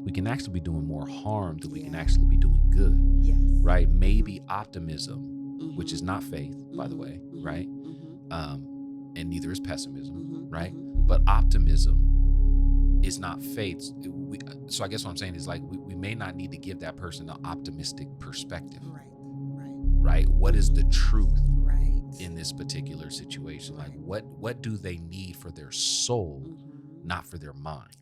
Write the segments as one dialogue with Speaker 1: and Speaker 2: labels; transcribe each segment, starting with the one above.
Speaker 1: we can actually be doing more harm than we can actually be doing good,
Speaker 2: Yes.
Speaker 1: right? Maybe optimism, which is not faith, by the way, right? And neither is pessimism, right? But optimism is not faith. So I guess what I'm saying is like we may not need to give that person an optimistic perspective, right? What is the truth in this particular situation? Like what do they need for their soul, not for their mind?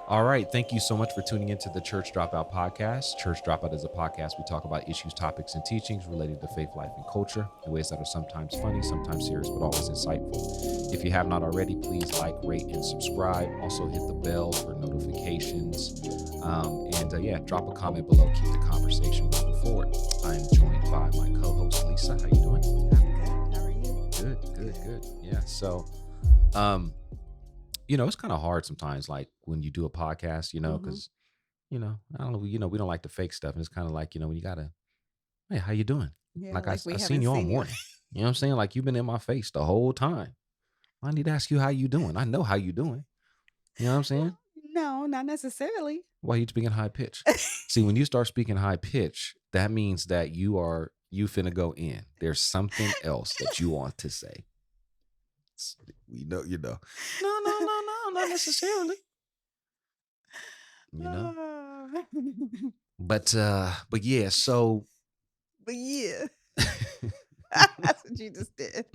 Speaker 1: All right. Thank you so much for tuning into the Church Dropout podcast. Church Dropout is a podcast. We talk about issues, topics, and teachings related to faith, life, and culture in ways that are sometimes funny, sometimes serious, but always insightful. If you have not already, please like, rate, and subscribe. Also hit the bell for notifications. Drop a comment below. Keep the conversation moving forward. I'm joined by my co-host, Lisa. How you doing?
Speaker 2: I'm good. How are you?
Speaker 1: Good. Yeah. So, it's kind of hard sometimes, like when you do a podcast, because, I don't know, we don't like the fake stuff. And it's kind of like, when you gotta, hey, how you doing?
Speaker 2: Yeah,
Speaker 1: Like
Speaker 2: we
Speaker 1: I
Speaker 2: haven't
Speaker 1: seen you all
Speaker 2: seen you.
Speaker 1: morning. You know what I'm saying? Like you've been in my face the whole time. I need to ask you how you doing. I know how you doing. You know what I'm saying?
Speaker 2: No, not necessarily.
Speaker 1: Why you speaking high pitch? See, when you start speaking high pitch, that means that you finna go in. There's something else that you want to say. We know, No, not necessarily. But yeah, so
Speaker 2: But yeah. That's what you just did.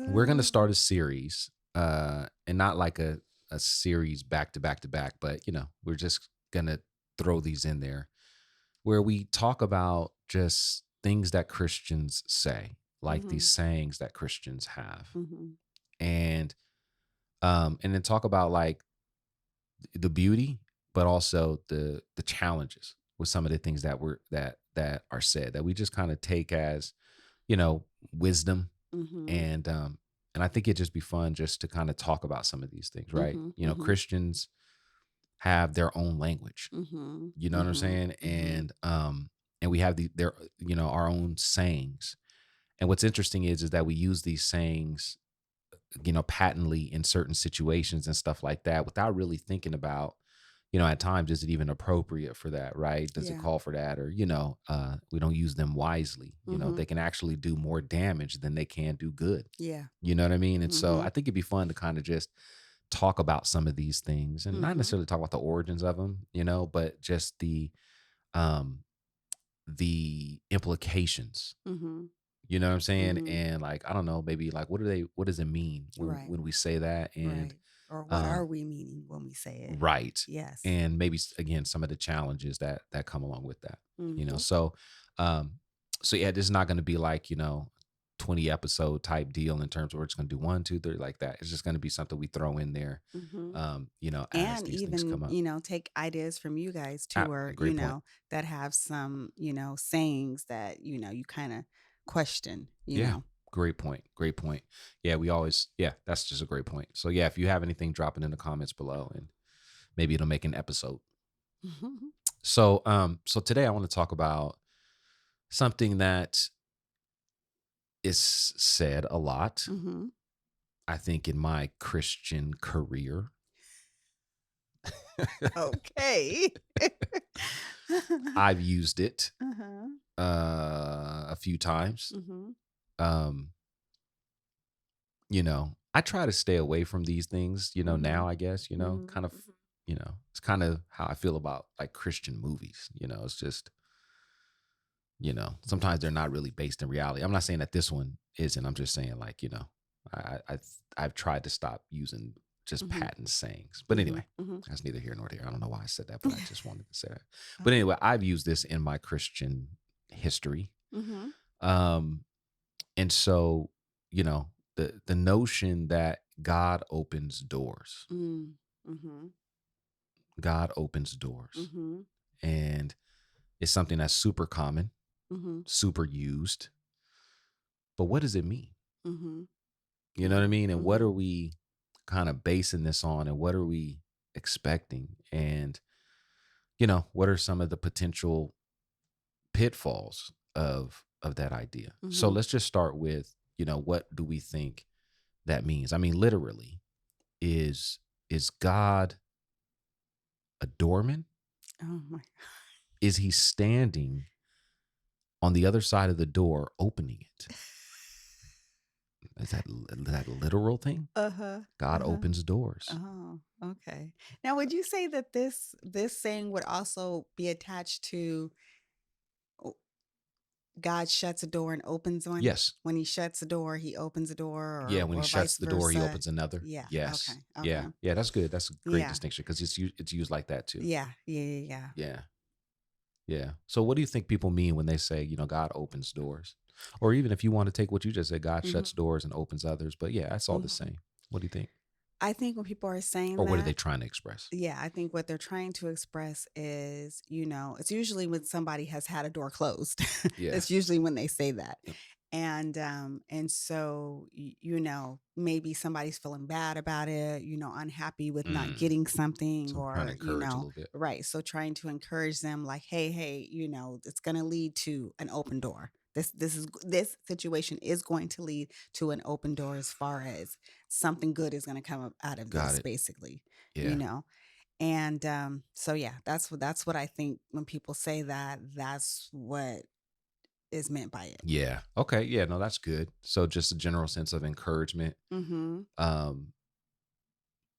Speaker 1: we're gonna start a series, and not like a series back to back to back, but we're just gonna throw these in there where we talk about just things that Christians say, like these sayings that Christians have, and then talk about like the beauty, but also the challenges with some of the things that are said, that we just kind of take as wisdom. And I think it'd just be fun just to kind of talk about some of these things, right? Christians have their own language, you know what I'm saying? And we have their our own sayings. And what's interesting is that we use these sayings patently in certain situations and stuff like that without really thinking about, at times, is it even appropriate for that, right? Does it call for that? Or, we don't use them wisely. They can actually do more damage than they can do good.
Speaker 2: Yeah.
Speaker 1: You know what I mean? And so I think it'd be fun to kind of just talk about some of these things, and not necessarily talk about the origins of them, but just the implications. You know what I'm saying? And like, I don't know, maybe like, what does it mean when we say that? And
Speaker 2: or what are we meaning when we say it?
Speaker 1: Right.
Speaker 2: Yes.
Speaker 1: And maybe again, some of the challenges that come along with that, so yeah, this is not going to be like, 20 episode type deal in terms of we're just going to do 1, 2, 3 like that. It's just going to be something we throw in there, as
Speaker 2: and
Speaker 1: these things come up.
Speaker 2: even take ideas from you guys too, or
Speaker 1: great point.
Speaker 2: that have some sayings that you kind of question.
Speaker 1: Great point. Yeah, that's just a great point. So yeah, if you have anything, drop it in the comments below, and maybe it'll make an episode. So today I want to talk about something that is said a lot, I think, in my Christian career.
Speaker 2: Okay.
Speaker 1: I've used it a few times. I try to stay away from these things, now, I guess, kind of, it's kind of how I feel about like Christian movies. It's just, sometimes they're not really based in reality. I'm not saying that this one isn't. I'm just saying, like, I've tried to stop using just patent sayings. But anyway, that's neither here nor there. I don't know why I said that, but I just wanted to say that. But anyway, I've used this in my Christian history. And so, the notion that God opens doors. God opens doors. And it's something that's super common, super used. But what does it mean? You know what I mean? And what are we kind of basing this on, and what are we expecting? And, what are some of the potential pitfalls of that idea? So let's just start with what do we think that means? I mean, literally, is God a doorman?
Speaker 2: Oh my.
Speaker 1: Is he standing on the other side of the door opening it? Is that a literal thing?
Speaker 2: Uh-huh.
Speaker 1: God
Speaker 2: Uh-huh.
Speaker 1: opens doors.
Speaker 2: Oh, okay. Now, would you say that this saying would also be attached to o- God shuts a door and opens one?
Speaker 1: Yes.
Speaker 2: When he shuts a door, he opens a door,
Speaker 1: Yeah, when he
Speaker 2: or
Speaker 1: shuts
Speaker 2: vice
Speaker 1: the door, he
Speaker 2: versa.
Speaker 1: opens another.
Speaker 2: Yeah.
Speaker 1: Yes.
Speaker 2: Okay. Okay.
Speaker 1: Yeah. Yeah, that's good. That's a great
Speaker 2: Yeah.
Speaker 1: distinction because it's used like that too.
Speaker 2: Yeah. Yeah. Yeah. Yeah.
Speaker 1: Yeah. Yeah. So what do you think people mean when they say, God opens doors? Or even if you want to take what you just said, God
Speaker 2: Mm-hmm.
Speaker 1: shuts doors and opens others. But yeah, that's all the
Speaker 2: Mm-hmm.
Speaker 1: same. What do you think?
Speaker 2: I think when people are saying
Speaker 1: Or what are they
Speaker 2: that,
Speaker 1: trying to express?
Speaker 2: yeah, I think what they're trying to express is, it's usually when somebody has had a door closed.
Speaker 1: Yeah.
Speaker 2: That's usually when they say that.
Speaker 1: Yep.
Speaker 2: And so maybe somebody's feeling bad about it, unhappy with not
Speaker 1: Mm.
Speaker 2: getting something,
Speaker 1: So trying to
Speaker 2: or
Speaker 1: encourage a little bit.
Speaker 2: right. So trying to encourage them like, hey, it's going to lead to an open door. This situation is going to lead to an open door, as far as something good is going to come out of
Speaker 1: Got
Speaker 2: this,
Speaker 1: it.
Speaker 2: basically, you
Speaker 1: Yeah.
Speaker 2: know. And so yeah, that's what I think when people say that, that's what is meant by it.
Speaker 1: Yeah. Okay. Yeah. No, that's good. So just a general sense of encouragement.
Speaker 2: Mhm.
Speaker 1: Um,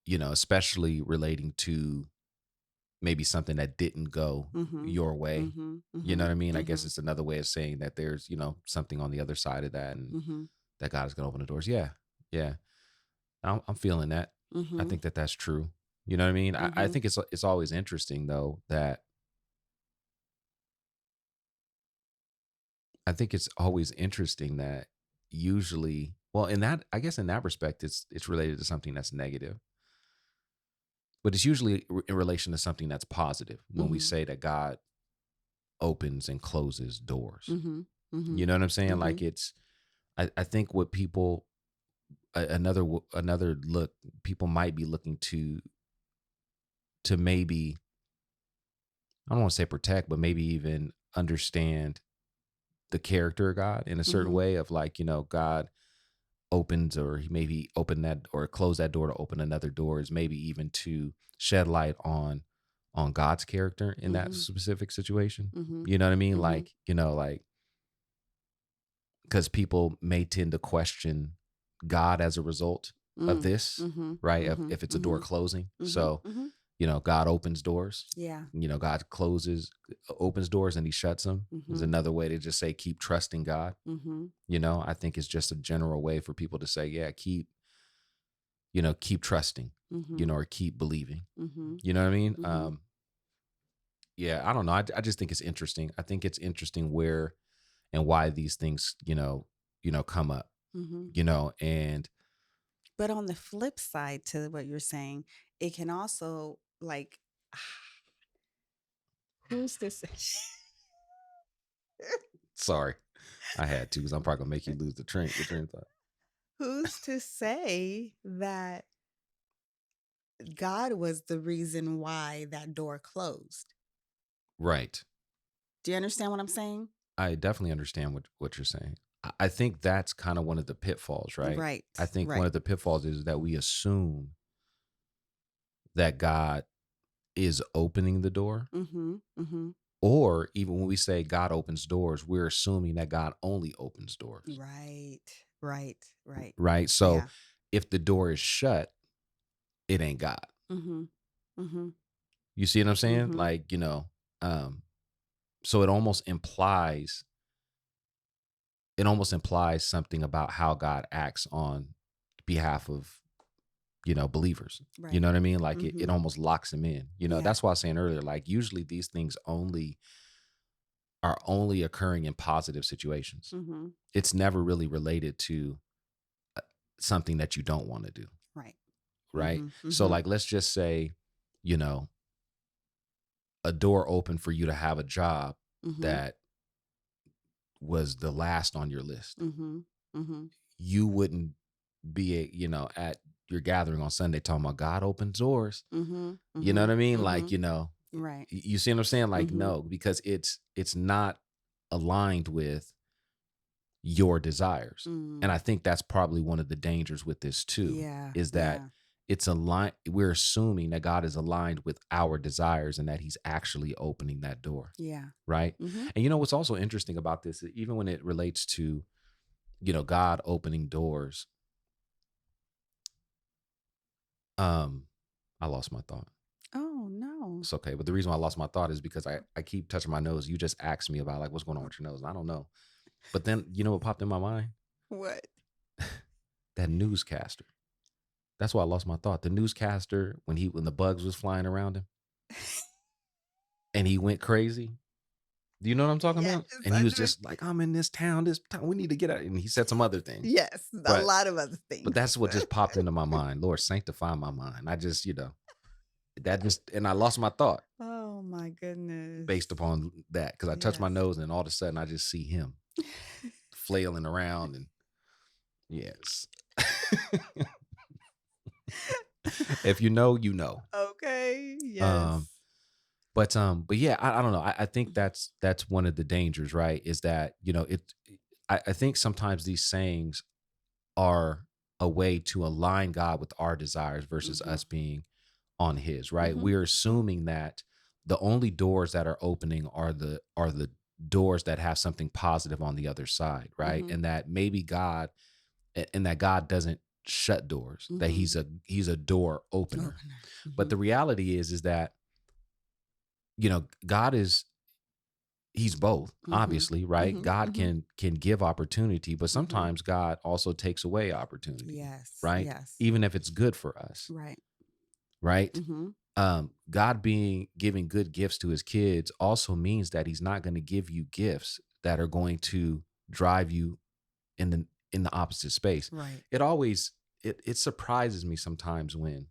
Speaker 1: especially relating to maybe something that didn't go
Speaker 2: Mhm.
Speaker 1: your way.
Speaker 2: Mhm.
Speaker 1: You know what
Speaker 2: Mhm.
Speaker 1: I mean? I guess
Speaker 2: Mhm.
Speaker 1: it's another way of saying that there's, something on the other side of that and
Speaker 2: Mhm.
Speaker 1: that God is going to open the doors. Yeah. Yeah. I'm feeling that. I
Speaker 2: Mhm.
Speaker 1: think that that's true. You know what I mean? I
Speaker 2: Mhm.
Speaker 1: think it's always interesting though that I think it's always interesting that usually, well, in that, I guess in that respect, it's related to something that's negative, but it's usually in relation to something that's positive when we
Speaker 2: Mhm.
Speaker 1: say that God opens and closes doors.
Speaker 2: Mhm.
Speaker 1: You
Speaker 2: Mhm.
Speaker 1: know what I'm saying? Like
Speaker 2: Mhm.
Speaker 1: I think what people, another look, people might be looking to maybe, I don't want to say protect, but maybe even understand the character of God in a certain
Speaker 2: Mhm.
Speaker 1: way of like, God opens or he maybe open that or close that door to open another door is maybe even to shed light on God's character in that
Speaker 2: Mhm.
Speaker 1: specific situation.
Speaker 2: Mhm.
Speaker 1: You know what I mean?
Speaker 2: Mhm.
Speaker 1: Like because people may tend to question God as a result of
Speaker 2: Mm.
Speaker 1: this,
Speaker 2: Mhm.
Speaker 1: right?
Speaker 2: Mhm.
Speaker 1: If it's a door
Speaker 2: Mhm.
Speaker 1: closing.
Speaker 2: Mhm.
Speaker 1: So,
Speaker 2: Mhm.
Speaker 1: God opens doors,
Speaker 2: Yeah.
Speaker 1: God opens doors and he shuts them is
Speaker 2: Mhm.
Speaker 1: another way to just say keep trusting God.
Speaker 2: Mhm.
Speaker 1: I think it's just a general way for people to say, yeah, keep trusting,
Speaker 2: Mhm.
Speaker 1: or keep believing.
Speaker 2: Mhm.
Speaker 1: You know what I mean?
Speaker 2: Mhm.
Speaker 1: Yeah, I don't know. I just think it's interesting. I think it's interesting where and why these things, come up,
Speaker 2: Mhm.
Speaker 1: and
Speaker 2: But on the flip side to what you're saying, it can also, like, who's to say?
Speaker 1: sorry, I had to because I'm probably gonna make you lose the train of thought.
Speaker 2: Who's to say that God was the reason why that door closed?
Speaker 1: Right.
Speaker 2: Do you understand what I'm saying?
Speaker 1: I definitely understand what you're saying. I think that's kind of one of the pitfalls, right?
Speaker 2: Right.
Speaker 1: I think one
Speaker 2: Right.
Speaker 1: of the pitfalls is that we assume that God is opening the door.
Speaker 2: Mhm. Mhm.
Speaker 1: Or even when we say God opens doors, we're assuming that God only opens doors,
Speaker 2: Right. Right. Right.
Speaker 1: right? So
Speaker 2: Yeah.
Speaker 1: if the door is shut, it ain't God.
Speaker 2: Mhm. Mhm.
Speaker 1: You see what I'm saying?
Speaker 2: Mhm.
Speaker 1: Like, um, so it almost implies something about how God acts on behalf of, believers. You
Speaker 2: Right.
Speaker 1: know what I mean? Like it
Speaker 2: Mhm.
Speaker 1: almost locks him in.
Speaker 2: Yeah.
Speaker 1: That's why I was saying earlier, like usually these things are only occurring in positive situations.
Speaker 2: Mhm.
Speaker 1: It's never really related to something that you don't want to do,
Speaker 2: Right.
Speaker 1: right?
Speaker 2: Mhm.
Speaker 1: So
Speaker 2: Mhm.
Speaker 1: like let's just say, you know, a door open for you to have a job
Speaker 2: Mhm.
Speaker 1: that was the last on your list.
Speaker 2: Mhm. Mhm.
Speaker 1: You wouldn't be at your gathering on Sunday talking about God opens doors.
Speaker 2: Mhm.
Speaker 1: You know what
Speaker 2: Mhm.
Speaker 1: I mean? Like,
Speaker 2: Mhm. Right.
Speaker 1: you see what I'm saying? Like,
Speaker 2: Mhm.
Speaker 1: no, because it's not aligned with, your desires. And
Speaker 2: Mm.
Speaker 1: I think that's probably one of the dangers with this too,
Speaker 2: Yeah.
Speaker 1: is that
Speaker 2: Yeah.
Speaker 1: it's aligned. We're assuming that God is aligned with our desires and that he's actually opening that door.
Speaker 2: Yeah.
Speaker 1: Right.
Speaker 2: Mhm.
Speaker 1: And you know what's also interesting about this, even when it relates to, God opening doors. I lost my thought.
Speaker 2: Oh, no.
Speaker 1: It's okay. But the reason why I lost my thought is because I keep touching my nose. You just asked me about like what's going on with your nose. And I don't know. But then you know what popped in my mind?
Speaker 2: What?
Speaker 1: That newscaster. That's why I lost my thought. The newscaster, when the bugs was flying around him and he went crazy. Do you know what I'm talking
Speaker 2: Yes,
Speaker 1: about? And he
Speaker 2: I
Speaker 1: was
Speaker 2: do.
Speaker 1: just like, I'm in this town, we need to get out. And he said some other things.
Speaker 2: Yes, a
Speaker 1: But
Speaker 2: lot of other
Speaker 1: but
Speaker 2: things.
Speaker 1: that's what just popped into my mind. Lord, sanctify my mind. I just, and I lost my thought
Speaker 2: Oh my goodness.
Speaker 1: based upon that. Because I touched my
Speaker 2: Yes.
Speaker 1: nose and all of a sudden I just see him flailing around and yes. If you know, you know.
Speaker 2: Okay. Yes.
Speaker 1: Um, but yeah, I don't know. I think that's one of the dangers, right? Is that, I think sometimes these sayings are a way to align God with our desires versus
Speaker 2: Mhm.
Speaker 1: us being on his, right?
Speaker 2: Mhm.
Speaker 1: We're
Speaker 2: Mhm.
Speaker 1: assuming that the only doors that are opening are the doors that have something positive on the other side, right?
Speaker 2: Mhm.
Speaker 1: And that maybe and that God doesn't shut doors, that
Speaker 2: Mhm.
Speaker 1: he's a door opener.
Speaker 2: Opener.
Speaker 1: But the
Speaker 2: Mhm.
Speaker 1: reality is that, God is he's both,
Speaker 2: Mhm.
Speaker 1: obviously, right?
Speaker 2: Mhm.
Speaker 1: God
Speaker 2: Mhm.
Speaker 1: can give opportunity, but
Speaker 2: Mhm.
Speaker 1: sometimes God also takes away opportunity,
Speaker 2: Yes.
Speaker 1: right?
Speaker 2: Yes.
Speaker 1: Even if it's good for us,
Speaker 2: Right.
Speaker 1: right?
Speaker 2: Mhm.
Speaker 1: God being giving good gifts to his kids also means that he's not going to give you gifts that are going to drive you in the opposite space.
Speaker 2: Right.
Speaker 1: It always it surprises me sometimes when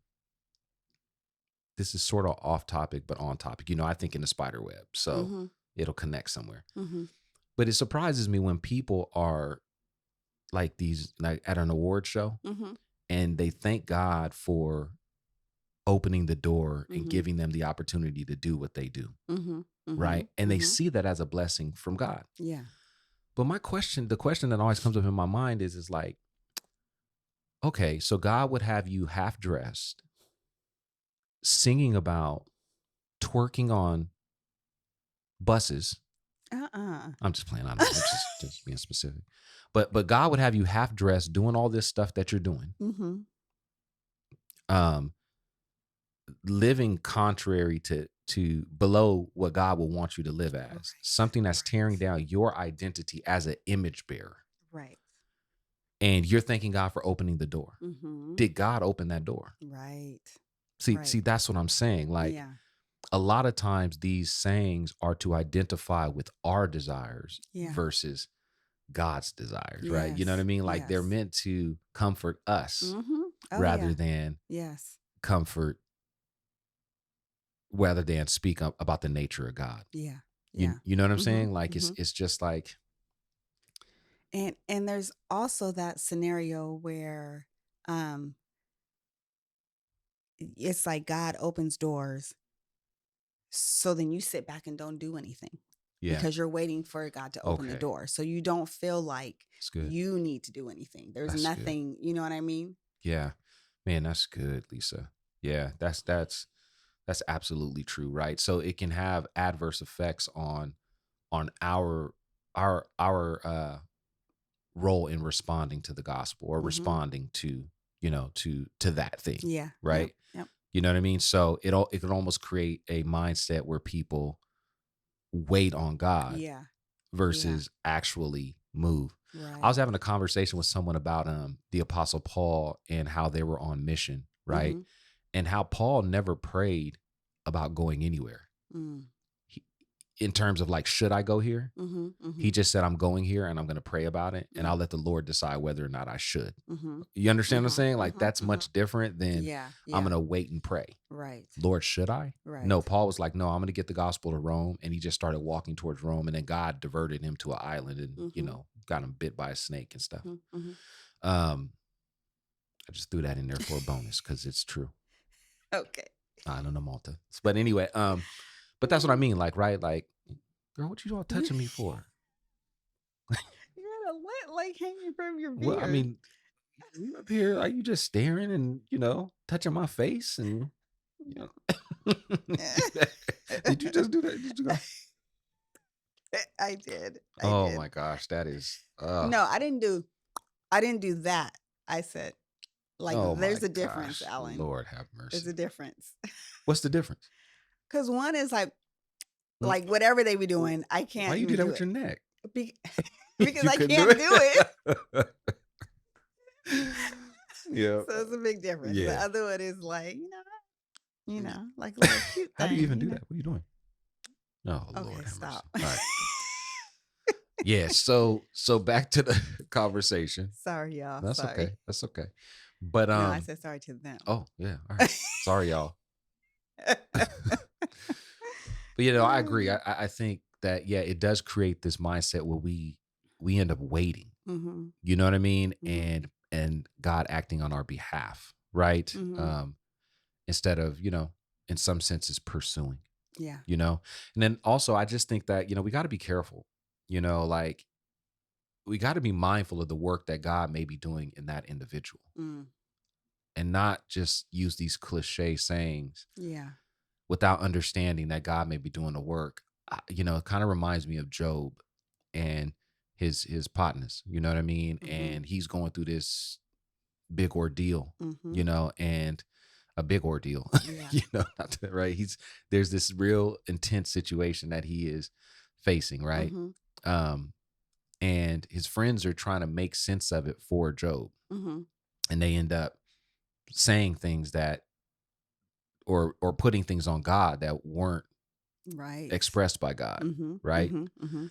Speaker 1: this is sort of off topic but on topic. I think in the spider web, so
Speaker 2: Mhm.
Speaker 1: it'll connect somewhere.
Speaker 2: Mhm.
Speaker 1: But it surprises me when people are like at an award show
Speaker 2: Mhm.
Speaker 1: and they thank God for opening the door and
Speaker 2: Mhm.
Speaker 1: giving them the opportunity to do what they do,
Speaker 2: Mhm.
Speaker 1: right?
Speaker 2: Mhm.
Speaker 1: And they
Speaker 2: Mhm.
Speaker 1: see that as a blessing from God.
Speaker 2: Yeah.
Speaker 1: But the question that always comes up in my mind is like, okay, so God would have you half dressed, singing about twerking on buses.
Speaker 2: Uh-uh.
Speaker 1: I'm just playing. I know. I'm just being specific. But God would have you half dressed doing all this stuff that you're doing.
Speaker 2: Mhm.
Speaker 1: Um, living contrary to below what God will want you to live as,
Speaker 2: Right.
Speaker 1: something that's tearing
Speaker 2: Right.
Speaker 1: down your identity as an image bearer.
Speaker 2: Right.
Speaker 1: And you're thanking God for opening the door.
Speaker 2: Mhm.
Speaker 1: Did God open that door?
Speaker 2: Right.
Speaker 1: See,
Speaker 2: Right.
Speaker 1: that's what I'm saying. Like
Speaker 2: Yeah.
Speaker 1: a lot of times these sayings are to identify with our desires
Speaker 2: Yeah.
Speaker 1: versus God's desires, right? You know what I
Speaker 2: Yes.
Speaker 1: mean? Like they're
Speaker 2: Yes.
Speaker 1: meant to comfort us
Speaker 2: Mhm. Oh
Speaker 1: rather
Speaker 2: yeah.
Speaker 1: than
Speaker 2: Yes.
Speaker 1: comfort, rather than speak up about the nature of God.
Speaker 2: Yeah.
Speaker 1: You
Speaker 2: Yeah.
Speaker 1: you know what I'm
Speaker 2: Mhm.
Speaker 1: saying? Like it's
Speaker 2: Mhm.
Speaker 1: it's just like,
Speaker 2: And there's also that scenario where um it's like God opens doors, so then you sit back and don't do anything
Speaker 1: yeah,
Speaker 2: because you're waiting for God to open the
Speaker 1: okay,
Speaker 2: door. So you don't feel like
Speaker 1: that's good.
Speaker 2: you need to do anything. There's
Speaker 1: That's good.
Speaker 2: nothing, you know what I mean?
Speaker 1: Yeah, man, that's good, Lisa. Yeah, that's absolutely true, right? So it can have adverse effects on our role in responding to the gospel or
Speaker 2: Mhm.
Speaker 1: responding to that thing,
Speaker 2: Yeah. Yep.
Speaker 1: right?
Speaker 2: Yep.
Speaker 1: You know what I mean? So it can almost create a mindset where people wait on God
Speaker 2: Yeah. Yeah.
Speaker 1: versus actually move. I was
Speaker 2: Right.
Speaker 1: having a conversation with someone about the apostle Paul and how they were on mission, right?
Speaker 2: Mhm.
Speaker 1: And how Paul never prayed about going anywhere.
Speaker 2: Mm.
Speaker 1: He, in terms of like, should I go here?
Speaker 2: Mhm.
Speaker 1: He
Speaker 2: Mhm.
Speaker 1: just said, I'm going here and I'm going to pray about it and
Speaker 2: Mm.
Speaker 1: I'll let the Lord decide whether or not I should.
Speaker 2: Mhm.
Speaker 1: You understand what I'm
Speaker 2: Mhm.
Speaker 1: saying? Like
Speaker 2: Mhm.
Speaker 1: that's
Speaker 2: Mhm.
Speaker 1: much different than
Speaker 2: Yeah.
Speaker 1: I'm
Speaker 2: Yeah.
Speaker 1: going to wait and pray.
Speaker 2: Right.
Speaker 1: Lord, should I? No,
Speaker 2: Right.
Speaker 1: Paul was like, no, I'm going to get the gospel to Rome. And he just started walking towards Rome. And then God diverted him to an island and,
Speaker 2: Mhm.
Speaker 1: got him bit by a snake and stuff.
Speaker 2: Mhm. Mhm.
Speaker 1: Um, I just threw that in there for a bonus because it's true.
Speaker 2: Okay.
Speaker 1: I don't know Malta. But anyway, but that's what I mean. Like, right? Like, girl, what you all touching me for?
Speaker 2: You're in a like hanging from your
Speaker 1: Well, I
Speaker 2: beard?
Speaker 1: mean, you up here, are you just staring and, touching my face and, you know, did you just do that? Did you go?
Speaker 2: I did. I
Speaker 1: Oh
Speaker 2: did.
Speaker 1: my gosh, that is,
Speaker 2: No, I didn't do that. I said, like,
Speaker 1: oh my
Speaker 2: there's a difference,
Speaker 1: gosh,
Speaker 2: Alan.
Speaker 1: Lord have
Speaker 2: There's
Speaker 1: mercy.
Speaker 2: a difference.
Speaker 1: What's the difference?
Speaker 2: Cause one is
Speaker 1: Mm,
Speaker 2: like whatever they be doing, I
Speaker 1: Why
Speaker 2: can't
Speaker 1: you do
Speaker 2: even
Speaker 1: that
Speaker 2: do
Speaker 1: with
Speaker 2: it.
Speaker 1: your neck?
Speaker 2: Be- because
Speaker 1: You
Speaker 2: I
Speaker 1: couldn't do
Speaker 2: can't do it.
Speaker 1: it? Yeah.
Speaker 2: So it's a big difference. The
Speaker 1: Yeah.
Speaker 2: other one is like, like a little cute
Speaker 1: How do you
Speaker 2: thing,
Speaker 1: even do that? What are you doing? Oh Lord
Speaker 2: Okay,
Speaker 1: have mercy.
Speaker 2: stop.
Speaker 1: All right. Yeah. So back to the conversation.
Speaker 2: Sorry, y'all.
Speaker 1: That's okay.
Speaker 2: Sorry.
Speaker 1: That's okay. But
Speaker 2: No, I said sorry to them.
Speaker 1: oh yeah. All right. Sorry, y'all. But I agree. I think that it does create this mindset where we end up waiting.
Speaker 2: Mm-hmm.
Speaker 1: You know what I mean?
Speaker 2: Mm-hmm.
Speaker 1: And God acting on our behalf, right?
Speaker 2: Mm-hmm.
Speaker 1: Instead of, in some senses pursuing,
Speaker 2: Yeah.
Speaker 1: And then also I just think that, we got to be careful, like we got to be mindful of the work that God may be doing in that individual
Speaker 2: Mm.
Speaker 1: and not just use these cliche sayings
Speaker 2: Yeah.
Speaker 1: without understanding that God may be doing the work. It kind of reminds me of Job and his partners, you know what I mean?
Speaker 2: Mm-hmm.
Speaker 1: And he's going through this big ordeal,
Speaker 2: Mm-hmm.
Speaker 1: and a big ordeal,
Speaker 2: Yeah.
Speaker 1: right? There's this real intense situation that he is facing, right?
Speaker 2: Mm-hmm.
Speaker 1: Um, and his friends are trying to make sense of it for Job,
Speaker 2: Mm-hmm.
Speaker 1: and they end up saying things that or putting things on God that weren't
Speaker 2: Right.
Speaker 1: expressed by God,
Speaker 2: Mm-hmm.
Speaker 1: right?
Speaker 2: Mm-hmm. Mm-hmm.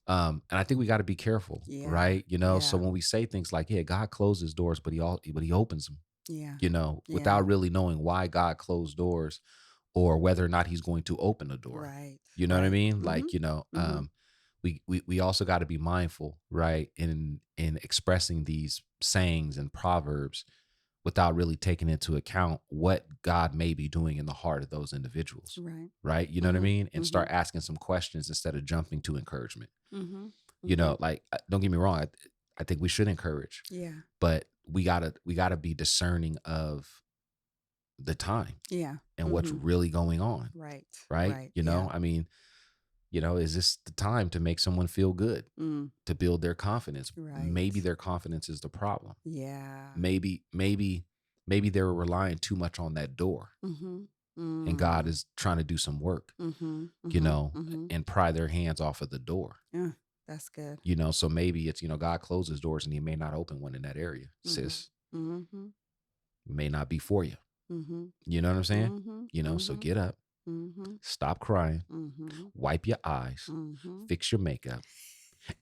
Speaker 1: And I think we got to be careful,
Speaker 2: Yeah.
Speaker 1: right? So
Speaker 2: Yeah.
Speaker 1: when we say things like, "Yeah, God closes doors, but he opens them,"
Speaker 2: Yeah. Yeah.
Speaker 1: without really knowing why God closed doors or whether or not He's going to open a door.
Speaker 2: Right.
Speaker 1: You know what I
Speaker 2: Right.
Speaker 1: mean?
Speaker 2: Mm-hmm.
Speaker 1: Like,
Speaker 2: Mm-hmm.
Speaker 1: we also got to be mindful, right, in expressing these sayings and proverbs without really taking into account what God may be doing in the heart of those individuals.
Speaker 2: Right.
Speaker 1: Right. You know what I
Speaker 2: Mm-hmm.
Speaker 1: mean? And
Speaker 2: Mm-hmm.
Speaker 1: start asking some questions instead of jumping to encouragement.
Speaker 2: Mm-hmm. Mm-hmm.
Speaker 1: Like, don't get me wrong. I think we should encourage,
Speaker 2: Yeah.
Speaker 1: but we gotta be discerning of the time
Speaker 2: Yeah.
Speaker 1: and what's
Speaker 2: Mm-hmm.
Speaker 1: really going on.
Speaker 2: Right.
Speaker 1: Right.
Speaker 2: Right. Yeah.
Speaker 1: I mean, is this the time to make someone feel good,
Speaker 2: Mm.
Speaker 1: to build their confidence? Maybe
Speaker 2: Right.
Speaker 1: their confidence is the problem.
Speaker 2: Yeah.
Speaker 1: Maybe they were relying too much on that door,
Speaker 2: Mm-hmm.
Speaker 1: and God
Speaker 2: Mm.
Speaker 1: is trying to do some work,
Speaker 2: Mm-hmm. Mm-hmm. Mm-hmm.
Speaker 1: and pry their hands off of the door.
Speaker 2: Yeah. That's good.
Speaker 1: So maybe it's, God closes doors and He may not open one in that area,
Speaker 2: Mm-hmm.
Speaker 1: sis.
Speaker 2: Mm-hmm.
Speaker 1: May not be for you.
Speaker 2: Mm-hmm.
Speaker 1: You know what I'm saying?
Speaker 2: Mm-hmm.
Speaker 1: So
Speaker 2: Mm-hmm.
Speaker 1: get up,
Speaker 2: Mm-hmm.
Speaker 1: stop crying,
Speaker 2: Mm-hmm.
Speaker 1: wipe your eyes,
Speaker 2: Mm-hmm.
Speaker 1: fix your makeup,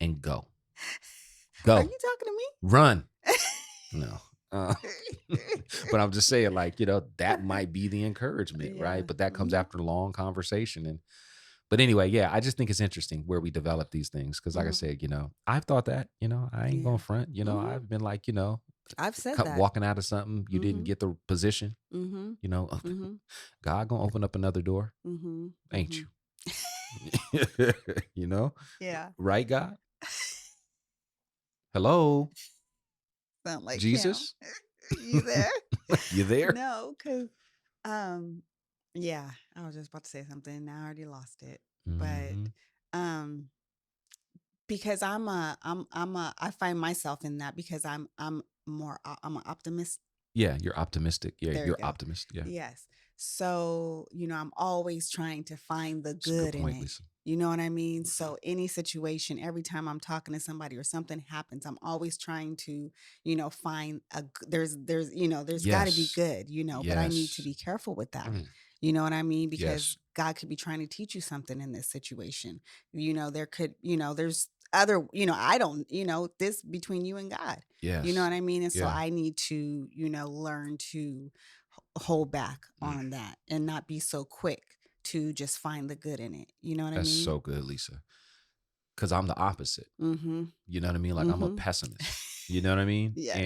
Speaker 1: and go.
Speaker 2: Are
Speaker 1: Go.
Speaker 2: you talking to
Speaker 1: Run.
Speaker 2: me?
Speaker 1: No. Uh, but I'm just saying, like, that might be the encouragement,
Speaker 2: Yeah.
Speaker 1: right? But that comes
Speaker 2: Mm-hmm.
Speaker 1: after a long conversation. But anyway, yeah, I just think it's interesting where we develop these things. Cause like I
Speaker 2: Mm-hmm.
Speaker 1: said, I've thought that, I ain't
Speaker 2: Yeah.
Speaker 1: going front,
Speaker 2: Mm-hmm.
Speaker 1: I've been like,
Speaker 2: I've said that.
Speaker 1: walking out of something, you didn't
Speaker 2: Mm-hmm.
Speaker 1: get the position,
Speaker 2: Mm-hmm. Mm-hmm.
Speaker 1: God gonna open up another door,
Speaker 2: Mm-hmm.
Speaker 1: ain't
Speaker 2: Mm-hmm.
Speaker 1: you?
Speaker 2: Yeah.
Speaker 1: Right, God? Hello,
Speaker 2: Sound like him.
Speaker 1: Jesus?
Speaker 2: You there?
Speaker 1: You there?
Speaker 2: No, because um yeah, I was just about to say something. Now I already lost it. But
Speaker 1: Hmm.
Speaker 2: um because I find myself in that because I'm an optimist.
Speaker 1: Yeah, you're optimistic. Yeah,
Speaker 2: There you
Speaker 1: you're
Speaker 2: go.
Speaker 1: optimist. Yeah.
Speaker 2: Yes. So, I'm always trying to find the
Speaker 1: It's a good
Speaker 2: good in
Speaker 1: point,
Speaker 2: it.
Speaker 1: Lisa.
Speaker 2: You know what I mean?
Speaker 1: Mhm.
Speaker 2: So, any situation, every time I'm talking to somebody or something happens, I'm always trying to, find there's got to be
Speaker 1: Yes.
Speaker 2: good, but I need to
Speaker 1: Yes.
Speaker 2: be careful with that.
Speaker 1: Mm.
Speaker 2: You know what I mean? Because
Speaker 1: Yes.
Speaker 2: God could be trying to teach you something in this situation. There could, there's other, I don't, this between you and God. You know
Speaker 1: Yes.
Speaker 2: what I mean? And so
Speaker 1: Yeah.
Speaker 2: I need to, learn to hold back
Speaker 1: Mm.
Speaker 2: on that and not be so quick to just find the good in it. You know what I
Speaker 1: That's
Speaker 2: mean?
Speaker 1: so good, Lisa. Because I'm the opposite.
Speaker 2: Mm-hmm.
Speaker 1: You know what I mean? Like, I'm a
Speaker 2: Mm-hmm.
Speaker 1: pessimist. You know what I mean?
Speaker 2: Yes.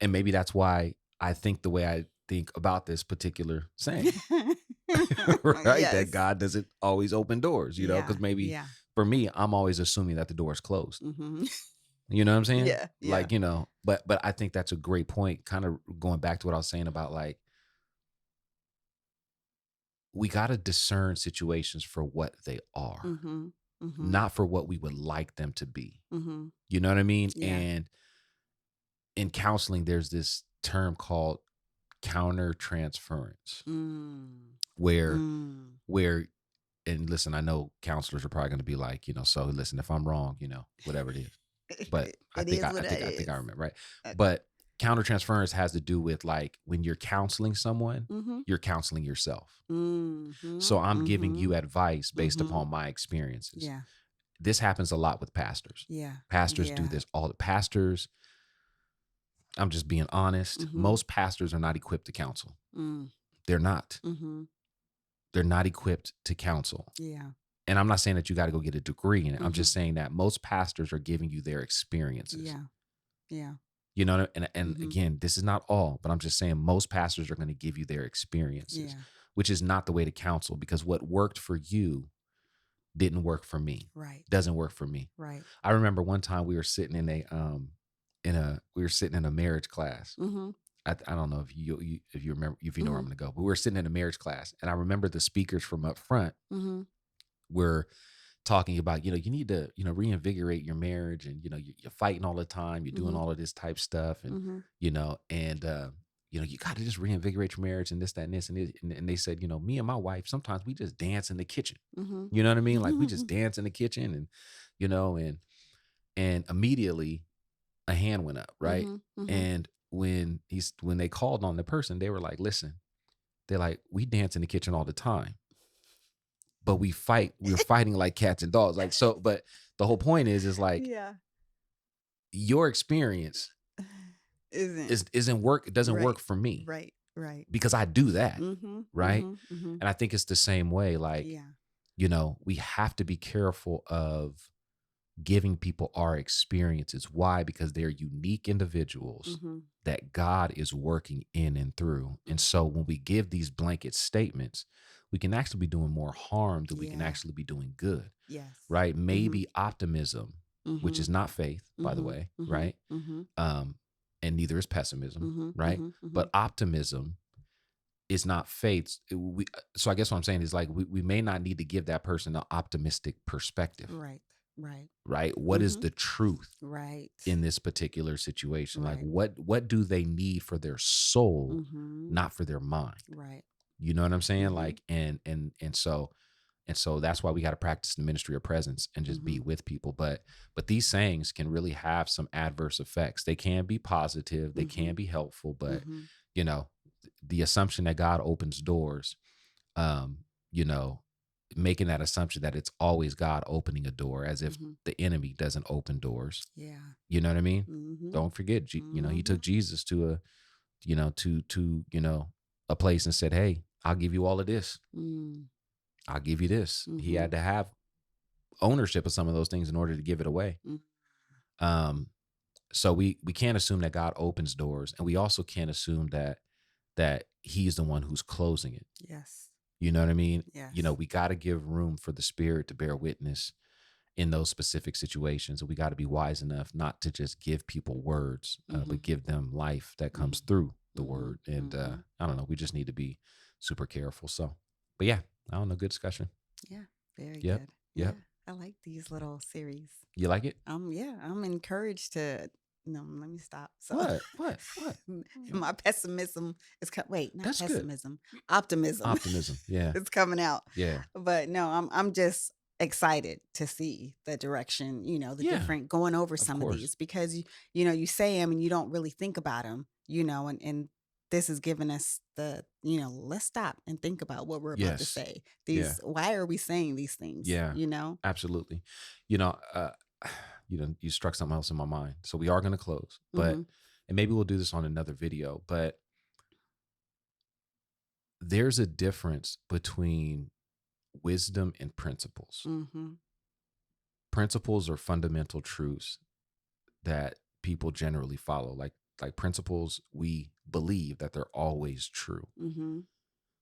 Speaker 1: And maybe that's why I think the way I think about this particular saying, right? That
Speaker 2: Yes.
Speaker 1: God doesn't always open doors,
Speaker 2: Yeah.
Speaker 1: because maybe
Speaker 2: Yeah.
Speaker 1: for me, I'm always assuming that the door is closed.
Speaker 2: Mm-hmm.
Speaker 1: You know what I'm saying?
Speaker 2: Yeah, yeah.
Speaker 1: Like, but I think that's a great point, kind of going back to what I was saying about like we got to discern situations for what they are,
Speaker 2: Mhm. Mhm.
Speaker 1: not for what we would like them to be.
Speaker 2: Mhm.
Speaker 1: You know what I mean?
Speaker 2: Yeah.
Speaker 1: And in counseling, there's this term called counter transference
Speaker 2: Mm.
Speaker 1: where
Speaker 2: Mm.
Speaker 1: where and listen, I know counselors are probably going to be like, so listen, if I'm wrong, whatever it is. But I
Speaker 2: It
Speaker 1: think
Speaker 2: is
Speaker 1: I, I
Speaker 2: what
Speaker 1: think
Speaker 2: it
Speaker 1: I think I
Speaker 2: is.
Speaker 1: remember, right?
Speaker 2: Okay.
Speaker 1: But countertransference has to do with like when you're counseling someone,
Speaker 2: Mhm.
Speaker 1: you're counseling yourself. So
Speaker 2: Mhm.
Speaker 1: I'm giving you
Speaker 2: Mhm.
Speaker 1: advice based
Speaker 2: Mhm.
Speaker 1: upon my experiences.
Speaker 2: Yeah.
Speaker 1: This happens a lot with pastors.
Speaker 2: Yeah.
Speaker 1: Pastors do
Speaker 2: Yeah.
Speaker 1: this. All the pastors, I'm just being honest.
Speaker 2: Mhm.
Speaker 1: Most pastors are not equipped to counsel.
Speaker 2: Mm.
Speaker 1: They're not.
Speaker 2: Mhm.
Speaker 1: They're not equipped to counsel.
Speaker 2: Yeah.
Speaker 1: And I'm not saying that you got to go get a degree in it. I'm
Speaker 2: Mhm.
Speaker 1: just saying that most pastors are giving you their experiences.
Speaker 2: Yeah. Yeah.
Speaker 1: And
Speaker 2: Mhm.
Speaker 1: again, this is not all, but I'm just saying most pastors are going to give you their experiences,
Speaker 2: Yeah.
Speaker 1: which is not the way to counsel because what worked for you didn't work for me.
Speaker 2: Right.
Speaker 1: Doesn't work for me.
Speaker 2: Right.
Speaker 1: I remember one time we were sitting in a marriage class.
Speaker 2: Mhm.
Speaker 1: I don't know if you remember if you know where I'm
Speaker 2: Mhm.
Speaker 1: going to go, but we were sitting in a marriage class, and I remember the speakers from up front
Speaker 2: Mhm.
Speaker 1: were talking about, you need to, reinvigorate your marriage and, you're fighting all the time. You're doing
Speaker 2: Mhm.
Speaker 1: all of this type stuff. And,
Speaker 2: Mhm.
Speaker 1: you got to just reinvigorate your marriage and this, that, and this. And they said, me and my wife, sometimes we just dance in the kitchen.
Speaker 2: Mhm.
Speaker 1: You know what I mean? Like we just dance in the kitchen and, you know, and immediately a hand went up. Right.
Speaker 2: Mhm. Mhm.
Speaker 1: And when they called on the person, they were like, listen, they're like, we dance in the kitchen all the time but we're fighting like cats and dogs. Like, so, but the whole point is like
Speaker 2: Yeah.
Speaker 1: your experience
Speaker 2: Isn't
Speaker 1: isn't work. It doesn't
Speaker 2: right.
Speaker 1: work for me
Speaker 2: Right. Right.
Speaker 1: because I do that.
Speaker 2: Mhm.
Speaker 1: Right.
Speaker 2: Mhm. Mhm.
Speaker 1: And I think it's the same way. Like,
Speaker 2: Yeah.
Speaker 1: we have to be careful of giving people our experiences. Why? Because they're unique individuals
Speaker 2: Mhm.
Speaker 1: that God is working in and through. And
Speaker 2: Mhm.
Speaker 1: so when we give these blanket statements, we can actually be doing more harm than we can
Speaker 2: Yeah.
Speaker 1: actually be doing good.
Speaker 2: Yes.
Speaker 1: Right?
Speaker 2: Mhm.
Speaker 1: Maybe optimism, which is
Speaker 2: Mhm.
Speaker 1: not faith, by the
Speaker 2: Mhm.
Speaker 1: way,
Speaker 2: Mhm.
Speaker 1: right?
Speaker 2: Mhm.
Speaker 1: Um, and neither is pessimism,
Speaker 2: Mhm.
Speaker 1: right?
Speaker 2: Mhm.
Speaker 1: But
Speaker 2: Mhm.
Speaker 1: optimism is not faith. So I guess what I'm saying is like we may not need to give that person an optimistic perspective,
Speaker 2: Right. Right.
Speaker 1: right? What is
Speaker 2: Mhm.
Speaker 1: the truth
Speaker 2: Right.
Speaker 1: in this particular situation? Like
Speaker 2: Right.
Speaker 1: what do they need for their soul,
Speaker 2: Mhm.
Speaker 1: not for their mind?
Speaker 2: Right.
Speaker 1: You know what I'm saying?
Speaker 2: Mhm.
Speaker 1: Like and so that's why we got to practice the ministry of presence and just be
Speaker 2: Mhm.
Speaker 1: with people. But these sayings can really have some adverse effects. They can be positive, they can
Speaker 2: Mhm.
Speaker 1: be helpful, but
Speaker 2: Mhm.
Speaker 1: you know, the assumption that God opens doors, um, you know, making that assumption that it's always God opening a door as if
Speaker 2: Mhm.
Speaker 1: the enemy doesn't open doors.
Speaker 2: Yeah.
Speaker 1: You know what I mean?
Speaker 2: Mhm.
Speaker 1: Don't forget, he took
Speaker 2: Mhm.
Speaker 1: Jesus to a place and said, "Hey, I'll give you all of this.
Speaker 2: Mm.
Speaker 1: I'll give you this." He had
Speaker 2: Mhm.
Speaker 1: to have ownership of some of those things in order to give it away.
Speaker 2: Mm.
Speaker 1: Um, so we can't assume that God opens doors, and we also can't assume that He's the one who's closing it.
Speaker 2: Yes.
Speaker 1: You know what I mean?
Speaker 2: Yes.
Speaker 1: We got to give room for the Spirit to bear witness in those specific situations, and we got to be wise enough not to just give people words,
Speaker 2: Mhm.
Speaker 1: but give them life that comes
Speaker 2: Mhm.
Speaker 1: through the
Speaker 2: Mhm.
Speaker 1: word. And
Speaker 2: Mhm.
Speaker 1: I don't know, we just need to be super careful. So, but yeah, I don't know, good discussion.
Speaker 2: Yeah. Very
Speaker 1: Yep,
Speaker 2: good.
Speaker 1: yep.
Speaker 2: Yeah. I like these little series.
Speaker 1: You like it?
Speaker 2: Yeah, I'm encouraged to no, let me stop. So
Speaker 1: What?
Speaker 2: my pessimism is wait, not
Speaker 1: That's good.
Speaker 2: pessimism, optimism
Speaker 1: Optimism. Yeah,
Speaker 2: is coming out.
Speaker 1: yeah,
Speaker 2: But no, I'm just excited to see the direction, the
Speaker 1: yeah.
Speaker 2: different going over
Speaker 1: Of
Speaker 2: some of
Speaker 1: course.
Speaker 2: these because you say them and you don't really think about them, and this is giving us let's stop and think about what we're about to
Speaker 1: Yes.
Speaker 2: say.
Speaker 1: Yeah.
Speaker 2: Why are we saying these things,
Speaker 1: Yeah.
Speaker 2: you know?
Speaker 1: Absolutely. You know, you struck something else in my mind. So we are going to close, but
Speaker 2: Mhm.
Speaker 1: and maybe we'll do this on another video, but there's a difference between wisdom and principles.
Speaker 2: Mhm.
Speaker 1: Principles are fundamental truths that people generally follow. Like principles, we believe that they're always true.
Speaker 2: Mhm.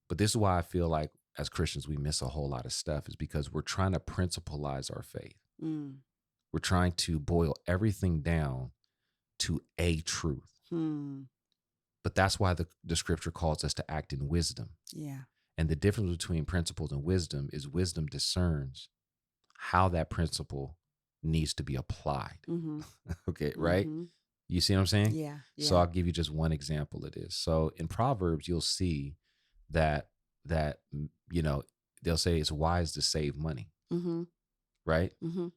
Speaker 1: But this is why I feel like as Christians we miss a whole lot of stuff is because we're trying to principleize our faith.
Speaker 2: Mm.
Speaker 1: We're trying to boil everything down to a truth.
Speaker 2: Hmm.
Speaker 1: But that's why the scripture calls us to act in wisdom.
Speaker 2: Yeah.
Speaker 1: And the difference between principles and wisdom is wisdom discerns how that principle needs to be applied.
Speaker 2: Mm-hmm.
Speaker 1: Okay, right?
Speaker 2: Mm-hmm.
Speaker 1: You see what I'm saying?
Speaker 2: Yeah.
Speaker 1: So
Speaker 2: Yeah.
Speaker 1: I'll give you just one example of this. So in Proverbs, you'll see that you know, they'll say it's wise to save money,
Speaker 2: Mm-hmm.
Speaker 1: right?
Speaker 2: Mm-hmm.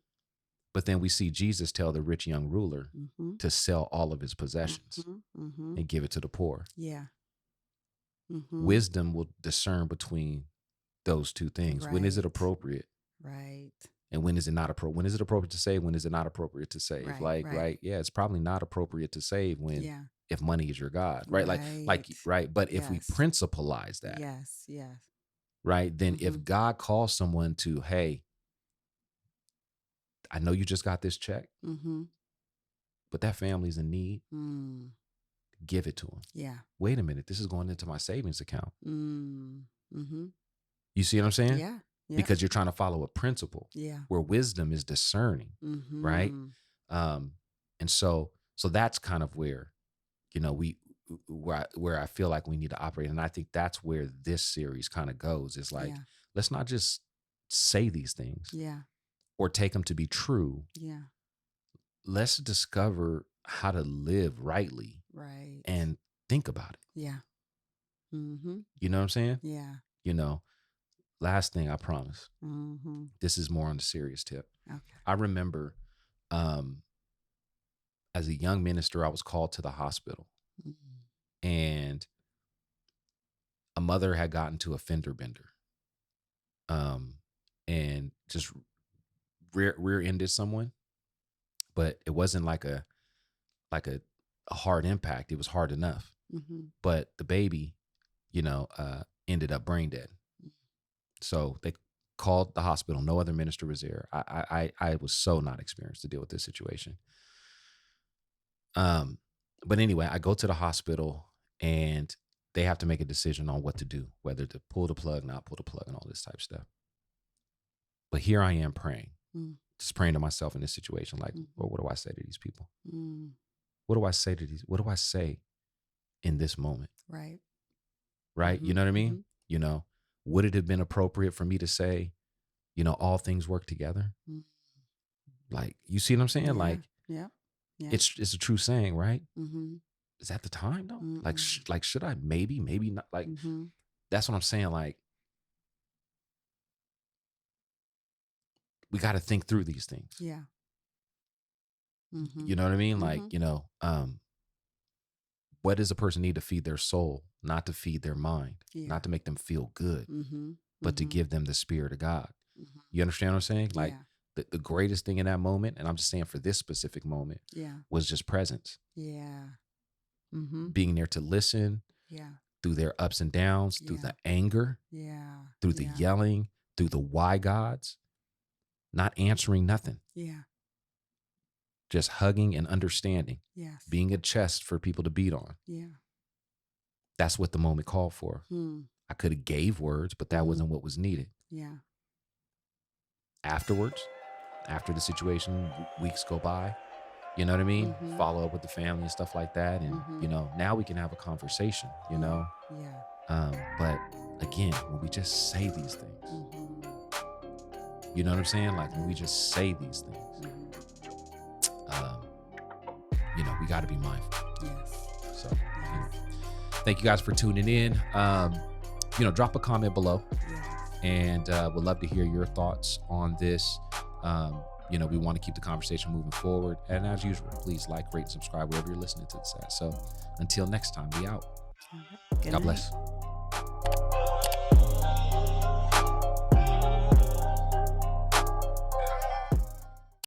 Speaker 1: But then we see Jesus tell the rich young ruler
Speaker 2: Mm-hmm.
Speaker 1: to sell all of his possessions
Speaker 2: Mm-hmm. Mm-hmm.
Speaker 1: and give it to the poor.
Speaker 2: Yeah. Mm-hmm.
Speaker 1: Wisdom will discern between those two things. When is it
Speaker 2: Right.
Speaker 1: appropriate?
Speaker 2: Right.
Speaker 1: And when is it not appropriate? When is it appropriate to save? When is it not appropriate to save?
Speaker 2: Right.
Speaker 1: Like,
Speaker 2: Right.
Speaker 1: right? Yeah, it's probably not appropriate to save when
Speaker 2: Yeah.
Speaker 1: if money is your God, right?
Speaker 2: Right.
Speaker 1: Right. But if we
Speaker 2: Yes.
Speaker 1: principalize that,
Speaker 2: Yes. Yes.
Speaker 1: right, then
Speaker 2: Mm-hmm.
Speaker 1: if God calls someone to, hey, I know you just got this check,
Speaker 2: Mm-hmm.
Speaker 1: but that family's in need,
Speaker 2: Mm.
Speaker 1: give it to them.
Speaker 2: Yeah.
Speaker 1: Wait a minute, this is going into my savings account.
Speaker 2: Mm. Mm-hmm.
Speaker 1: You see what I'm saying?
Speaker 2: Yeah. Yep.
Speaker 1: Because you're trying to follow a principle
Speaker 2: Yeah.
Speaker 1: where wisdom is discerning, right?
Speaker 2: Mm-hmm.
Speaker 1: Um, and so that's kind of where, you know, where I feel like we need to operate. And I think that's where this series kind of goes. Is like,
Speaker 2: Yeah.
Speaker 1: let's not just say these things
Speaker 2: Yeah.
Speaker 1: or take them to be true.
Speaker 2: Yeah.
Speaker 1: Let's discover how to live rightly
Speaker 2: Right.
Speaker 1: and think about it.
Speaker 2: Yeah. Mm-hmm.
Speaker 1: You know what I'm saying?
Speaker 2: Yeah.
Speaker 1: You know, last thing I promise,
Speaker 2: Mm-hmm.
Speaker 1: this is more on the serious tip.
Speaker 2: Okay.
Speaker 1: I remember as a young minister, I was called to the hospital
Speaker 2: Mm-hmm.
Speaker 1: and a mother had gotten to a fender bender and just rear ended someone, but it wasn't like a hard impact. It was hard enough,
Speaker 2: Mm-hmm.
Speaker 1: but the baby, ended up brain dead.
Speaker 2: Mm.
Speaker 1: So they called the hospital. No other minister was there. I was so not experienced to deal with this situation. But anyway, I go to the hospital and they have to make a decision on what to do, whether to pull the plug, not pull the plug, and all this type of stuff. But here I am praying, just praying to myself in this situation, like, well, what do I say to these people? What do I say to these? What do I say in this moment?
Speaker 2: Right.
Speaker 1: Right?
Speaker 2: Mm-hmm.
Speaker 1: You know what I mean?
Speaker 2: Mm-hmm.
Speaker 1: Would it have been appropriate for me to say, all things work together?
Speaker 2: Mm-hmm.
Speaker 1: Like, you see what I'm saying?
Speaker 2: Yeah.
Speaker 1: Like,
Speaker 2: yeah.
Speaker 1: it's a true saying, right?
Speaker 2: Mm-hmm.
Speaker 1: Is that the time though?
Speaker 2: Mm-mm.
Speaker 1: Like, should I? Maybe not. Like,
Speaker 2: Mm-hmm.
Speaker 1: that's what I'm saying. Like, we got to think through these things.
Speaker 2: Yeah. Mm-hmm.
Speaker 1: You know what I mean?
Speaker 2: Mm-hmm.
Speaker 1: Like, what does a person need to feed their soul? Not to feed their mind, not to make them feel good,
Speaker 2: mm-hmm.
Speaker 1: but to
Speaker 2: Mm-hmm.
Speaker 1: give them the spirit of God.
Speaker 2: Mm-hmm.
Speaker 1: You understand what I'm saying? Like,
Speaker 2: yeah.
Speaker 1: the greatest thing in that moment, and I'm just saying for this specific moment, was just presence.
Speaker 2: Yeah. Mm-hmm.
Speaker 1: Being there to listen.
Speaker 2: Yeah.
Speaker 1: Through their ups and downs, through the anger, through the yelling, through the why gods, not answering nothing.
Speaker 2: Yeah.
Speaker 1: Just hugging and understanding.
Speaker 2: Yes.
Speaker 1: Being a chest for people to beat on.
Speaker 2: Yeah.
Speaker 1: That's what the moment called for. I could have gave words, but that wasn't what was needed.
Speaker 2: Yeah.
Speaker 1: Afterwards, after the situation, weeks go by, you know what I mean? Follow up with the family and stuff like that. And, now we can have a conversation,
Speaker 2: Yeah.
Speaker 1: But again, when we just say these things, you know what I'm saying? Like, when we just say these things, we got to be mindful.
Speaker 2: Yes.
Speaker 1: So, thank you guys for tuning in. Drop a comment below. And we'd love to hear your thoughts on this. We want to keep the conversation moving forward. And as usual, please like, rate, and subscribe wherever you're listening to this at. So until next time, we out.
Speaker 2: Good
Speaker 1: God
Speaker 2: night.
Speaker 1: bless.